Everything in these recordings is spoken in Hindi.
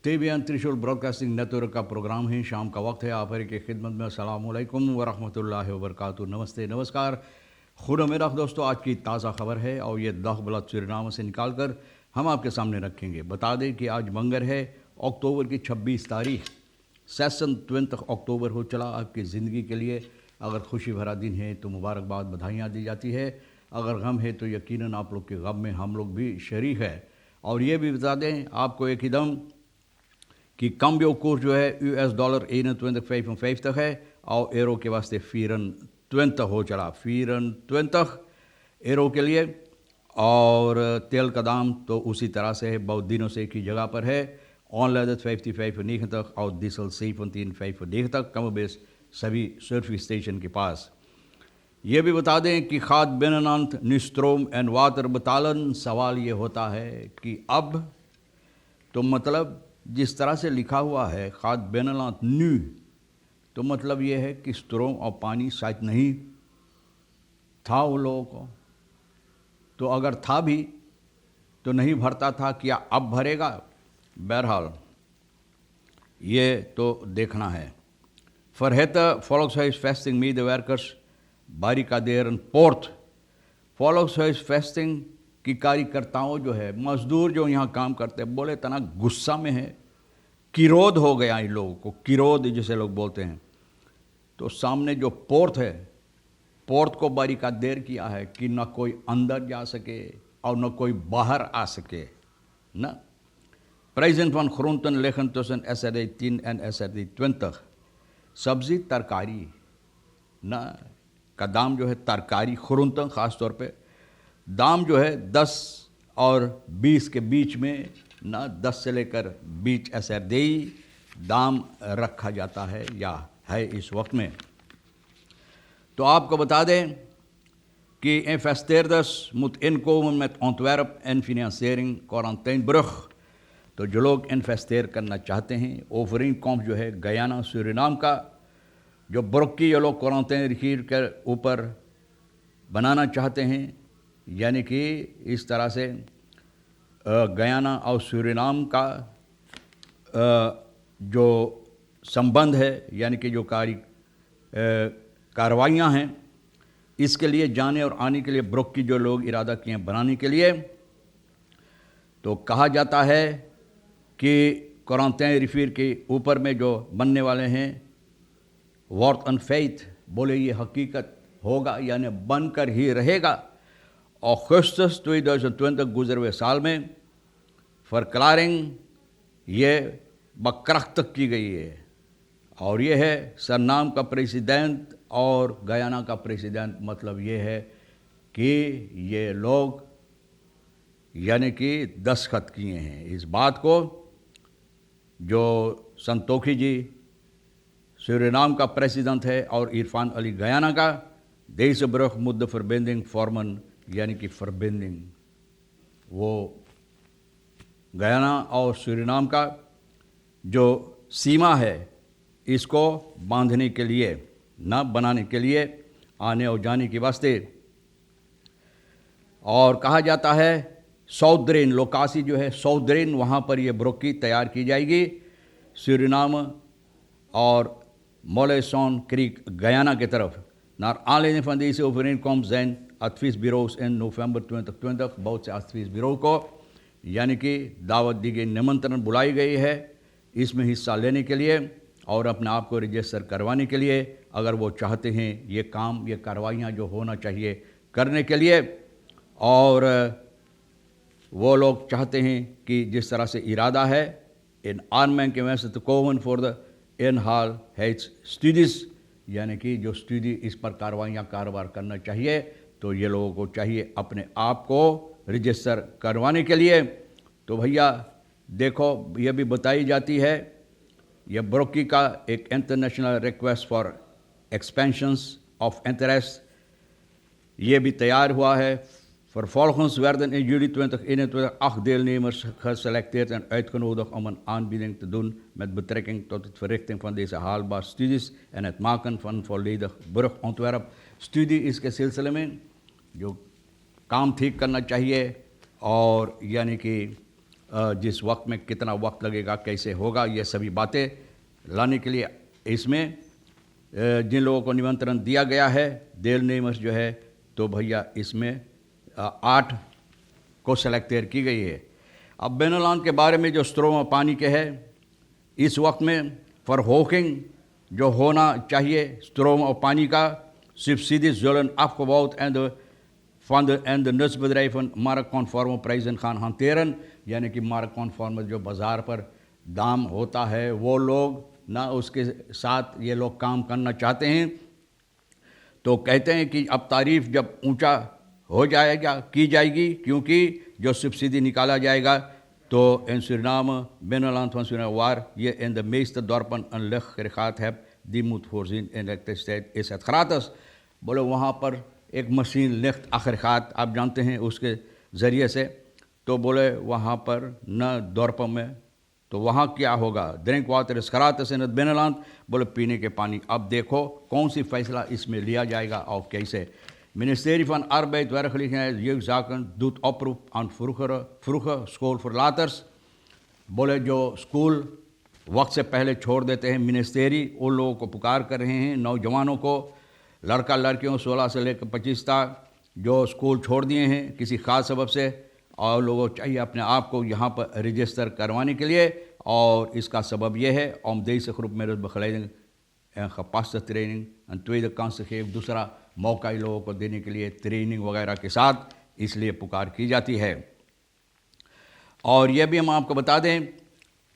टीवीएन त्रिशूल ब्रॉडकास्टिंग नेटवर्क का प्रोग्राम है। शाम का वक्त है। आप हर की खिदमत में अस्सलाम वालेकुम व रहमतुल्लाहि व बरकातुहू। नमस्ते, नमस्कार, खुदा दोस्तों। आज की ताज़ा खबर है और ये दह बलद सुरीनाम से निकाल कर हम आपके सामने रखेंगे। बता दें कि आज मंगर है, अक्टूबर की 26 तारीख। सेशन 20 अक्टूबर हो चला आपकी ज़िंदगी के लिए। अगर खुशी भरा दिन है तो मुबारकबाद, बधाइयाँ दी जाती है। अगर गम है तो यकीनन आप लोग के गम में हम लोग भी शरीक है। और ये भी बता दें आपको एक एकदम कि कम्बियो कोर्स जो है $21 21,55 है और एरो के वास्ते 24 हो चला, 24 एरो के लिए। और तेल का दाम तो उसी तरह से है, बहुत दिनों से एक ही जगह पर है। ऑनलाइन 55,90 और डीजल 17,95 कम बेस सभी सर्विस स्टेशन के पास। ये भी बता दें कि खाद बिननांत निस्ट्रोम एंड वाटर बतालन। सवाल ये होता है कि अब तो मतलब जिस तरह से लिखा हुआ है खाद बेनलांत न्यू, तो मतलब ये है कि स्ट्रोम और पानी शायद नहीं था उन लोगों को। तो अगर था भी तो नहीं भरता था, क्या अब भरेगा? बहरहाल ये तो देखना है। Verhette volkshuisvesting medewerkers barricaderen port. volkshuisvesting कि कार्यकर्ताओं जो है, मजदूर जो यहाँ काम करते हैं, बोले तना गुस्सा में है, किरोध हो गया इन लोगों को, किरोध जिसे लोग बोलते हैं। तो सामने जो पोर्ट है, पोर्ट को बैरिकाडेर किया है कि न कोई अंदर जा सके और न कोई बाहर आ सके न। Prijzen van groenten liggen tussen SRD 10 en SRD 20। सब्जी तरकारी न का दाम जो है, तरकारी groenten ख़ास तौर पे दाम जो है 10 और 20 के बीच में ना, 10 से लेकर 20 SRD दाम रखा जाता है या है इस वक्त में। तो आपको बता दें कि investeerders moet inkomen met ontwerp en financiering quarantijnbrug। तो जो लोग इन्वेस्टेर करना चाहते हैं, ओवरइनकॉम्स जो है गयाना सूरीनाम का जो ब्रुक्की ये लोग क्वारंटाइन रिखीर के ऊपर बनाना चाहते हैं, यानी कि इस तरह से गयाना और सूरीनाम का जो संबंध है, यानी कि जो कार्रवाइयाँ हैं, इसके लिए जाने और आने के लिए ब्रुक्की जो लोग इरादा किए बनाने के लिए, तो कहा जाता है कि क्वारंटाइन रिफीर के ऊपर में जो बनने वाले हैं, वर्थ एंड फेथ, बोले ये हकीकत होगा यानी बनकर ही रहेगा। अगस्tus 2020 गुजरे हुए साल में फरक्लारिंग ये बक्रख्त की गई है। और ये है सरनाम का प्रेसिडेंट और गयाना का प्रेसिडेंट। मतलब ये है कि ये लोग यानी कि दस्तखत किए हैं इस बात को। जो संतोखी जी सूरीनाम का प्रेसिडेंट है और इरफान अली गयाना का, देशब्रुख मुद्द फरबेंडिंग फॉर्मन, यानी कि फरबेंडिंग, वो गयाना और सूरीनाम का जो सीमा है इसको बांधने के लिए, न बनाने के लिए, आने और जाने के वास्ते। और कहा जाता है साउथ लोकासी जो है, साउथ वहाँ पर ये ब्रुक्की तैयार की जाएगी। सूरीनाम और मोलेसॉन क्रीक गयाना की तरफ। Naar aanleiding van deze overeenkomst zijn adviesbureaus in november 2020 बहुत से adviesbureau को यानी कि दावत दी गई, निमंत्रण बुलाई गई है इसमें हिस्सा लेने के लिए और अपने आप को रजिस्टर करवाने के लिए, अगर वो चाहते हैं ये काम, ये कार्रवाइयाँ जो होना चाहिए करने के लिए। और वो लोग चाहते हैं कि जिस तरह से इरादा है इन आर्में के वैसे तो coven for the in hall hates studies, यानी कि जो स्टडी इस पर कार्रवाइयाँ कारोबार करना चाहिए, तो ये लोगों को चाहिए अपने आप को रजिस्टर करवाने के लिए। तो भैया देखो, ये भी बताई जाती है, यह ब्रुक्की का एक international request for expansions of interest ये भी तैयार हुआ है। Vervolgens werden in juli 2021 8 deelnemers geselecteerd en uitgenodigd om een aanbieding te doen met betrekking tot het verrichting van deze haalbaar studies en het maken van een volledig brugontwerp। Study इसके सिलसिले में जो काम ठीक करना चाहिए और यानी कि जिस वक्त में कितना वक्त लगेगा, कैसे होगा, ये सभी बातें लाने के लिए इसमें जिन लोगों को निमंत्रण दिया गया है, देल नेमस जो है, तो भैया इसमें 8 को सेलेक्ट की गई है। अब बेनलान के बारे में जो स्त्रोम पानी के है, इस वक्त में फॉर होकिंग जो होना चाहिए स्त्रोम और पानी का subsidies zullen afgebouwd en de nutsbedrijven marktconforme prijzen gaan hanteren, यानी कि मार्ककॉन्फॉर्म जो बाज़ार पर दाम होता है वो लोग ना उसके साथ ये लोग काम करना चाहते हैं। तो कहते हैं कि अब तारीफ़ जब ऊंचा हो जाएगा की जाएगी, क्योंकि जो सब्सिडी निकाला जाएगा तो in Suriname, binnenland van Suriname, waar je in de meeste dorpen een luchtagregaat hebt die moet voorzien in elektriciteit, is het gratis। बोले वहाँ पर एक मशीन लिफ्ट आखिरखात आप जानते हैं उसके ज़रिए से, तो बोले वहाँ पर न दोरपम में, तो वहाँ क्या होगा, ड्रिंक वाटर इस gratis in het binnenland, बोले पीने के पानी। अब देखो कौन सी फैसला इसमें लिया जाएगा और कैसे। Ministerie van Arbeid, Werkgelegenheid, Jeugdzaken doet oproep aan vroege schoolverlaters। बोले जो स्कूल वक्त से पहले छोड़ देते हैं, मिनिस्ट्री उन लोगों को पुकार कर रहे हैं, नौजवानों को, लड़का लड़कियों 16 से लेकर 25 तक जो स्कूल छोड़ दिए हैं किसी ख़ास सबब से, और लोगों चाहिए अपने आप को यहाँ पर रजिस्टर करवाने के लिए। और इसका सबब यह है om deze groep middels begeleiding en gepaste training een tweede kans te geven, दूसरा मौका इन लोगों को देने के लिए ट्रेनिंग वगैरह के साथ इसलिए पुकार की जाती है। और यह भी हम आपको बता दें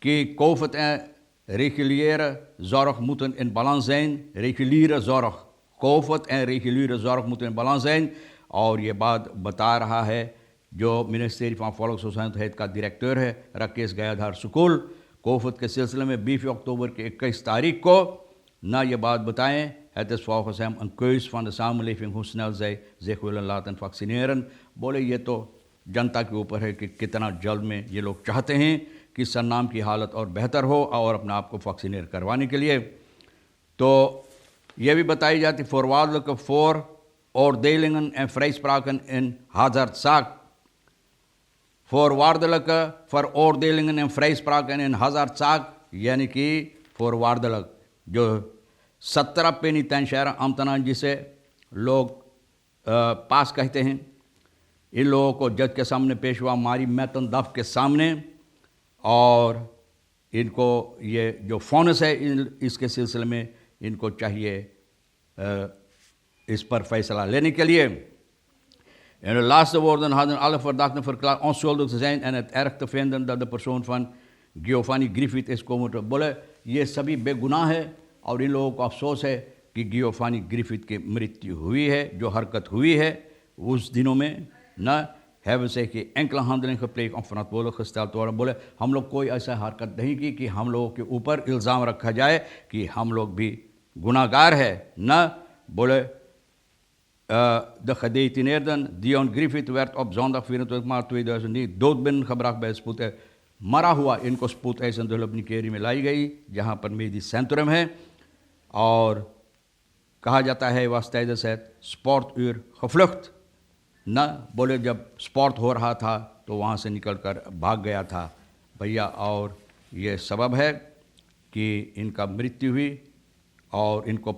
कि Covid en reguliere zorg moeten in balans zijn। reguliere zorg, Covid en reguliere zorg moeten in balans zijn। और ये बात बता रहा है जो मिनिस्ट्री ऑफ वॉल्क्सगेजेनheid का डायरेक्टर है राकेश गयाधार सुकुल। कोविड के सिलसिले में 20 अक्टूबर के 21 तारीख को ना ये बात बताएं, het is volgens hem een keus van de samenleving hoe snel zij zich willen laten vaccineren। बोले ये तो जनता के ऊपर है कि कितना जल्द में ये लोग चाहते हैं कि सरनाम की हालत और बेहतर हो और अपने आप को वैक्सीनेट करवाने के लिए। तो ये भी बताई जाती voorwaardelijke veroordelingen en vrijspraken in hazardzaak। voorwaardelijke veroordelingen en vrijspraken in hazardzaak यानी कि voorwaardelijk जो 17 पेनिटेंशियर अमतनान जिसे लोग पास कहते हैं, इन लोगों को जज के सामने पेश हुआ मारी मैतन दफ के सामने, और इनको ये जो फोनस है इसके सिलसिले में इनको चाहिए इस पर फैसला लेने के लिए। In de laatste woorden hadden alle verdachten verklaard onschuldig te zijn en het erg te vinden dat de persoon van Giovanni Griffith is komen te। बोले ये सभी बेगुनाह है और इन लोगों को अफसोस है कि गियोफानी ग्रिफिथ की मृत्यु हुई है, जो हरकत हुई है उस दिनों में न hebben zich geen enkele handeling gepleegd om verantwoordelijk gesteld te worden। बोले हम लोग कोई ऐसा हरकत नहीं की कि हम लोगों के ऊपर इल्ज़ाम रखा जाए कि हम लोग भी गुनाहगार है, न। बोले de gedetineerden Dion Griffith werd op zondag 24 maart 2009 dood binnengebracht bij spoed मरा हुआ। इनको स्पूत एजेंट निकेरी में लाई गई जहाँ पर मेडी सेंट्रम है, और कहा जाता है was tijdens het sportuur gevlucht। न बोले जब स्पोर्ट हो रहा था तो वहाँ से निकलकर भाग गया था भैया। और ये सबब है कि इनका मृत्यु हुई, और इनको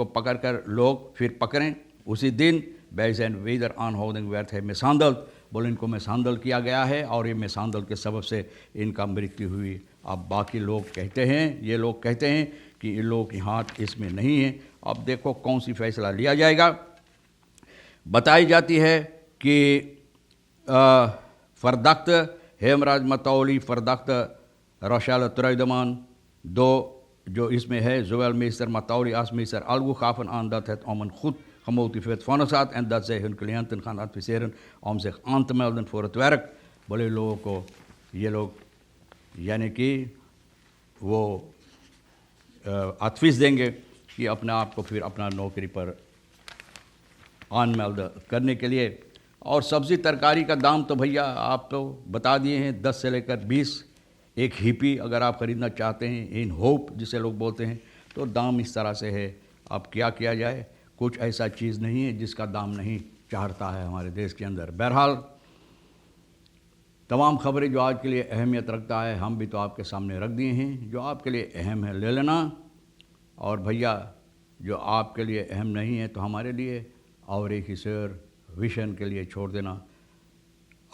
पकड़कर लोग फिर पकड़ें उसी दिन बैजन weather aanhouding werd hij mishandeld। बोले इनको मिसहांदल किया गया है और ये मिसहांदल के सबब से इनका मृत्यु हुई। अब बाकी लोग कहते हैं, ये लोग कहते हैं कि इन लोगों की हाथ इसमें नहीं है। अब देखो कौन सी फैसला लिया जाएगा। बताई जाती है कि verdachte Hemraj मतौली, verdachte Rochelle Truideman, दो जो इसमें है zowel meester Matouly als meester Algu gaven aan dat het om een goed gemotiveerd vonnis gaat en dat zij hun cliënten gaan adviseren om zich aan te melden voor het werk। बोले लोगों को ये लोग यानी कि वो एडवाइस देंगे कि अपने आप को फिर अपना नौकरी पर अनमेल्ड करने के लिए। और सब्ज़ी तरकारी का दाम तो भैया आप तो बता दिए हैं 10 से लेकर 20। एक हिपी अगर आप ख़रीदना चाहते हैं, इन होप जिसे लोग बोलते हैं, तो दाम इस तरह से है। अब क्या किया जाए, कुछ ऐसा चीज़ नहीं है जिसका दाम नहीं चाहता है हमारे देश के अंदर। बहरहाल तमाम खबरें जो आज के लिए अहमियत रखता है हम भी तो आपके सामने रख दिए हैं। जो आपके लिए अहम है ले लेना, और भैया जो आपके लिए अहम नहीं है तो हमारे लिए और एक ही शेर विशन के लिए छोड़ देना।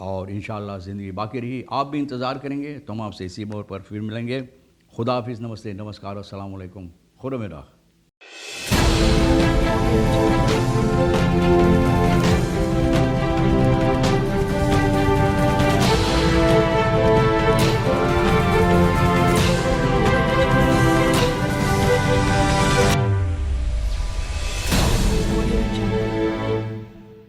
और इंशाअल्लाह ज़िंदगी बाकी रही, आप भी इंतज़ार करेंगे तो हम आपसे इसी मोड़ पर फिर मिलेंगे। खुदा हाफिज़, नमस्ते, नमस्कार, अस्सलाम वालेकुम, खुदा में राख।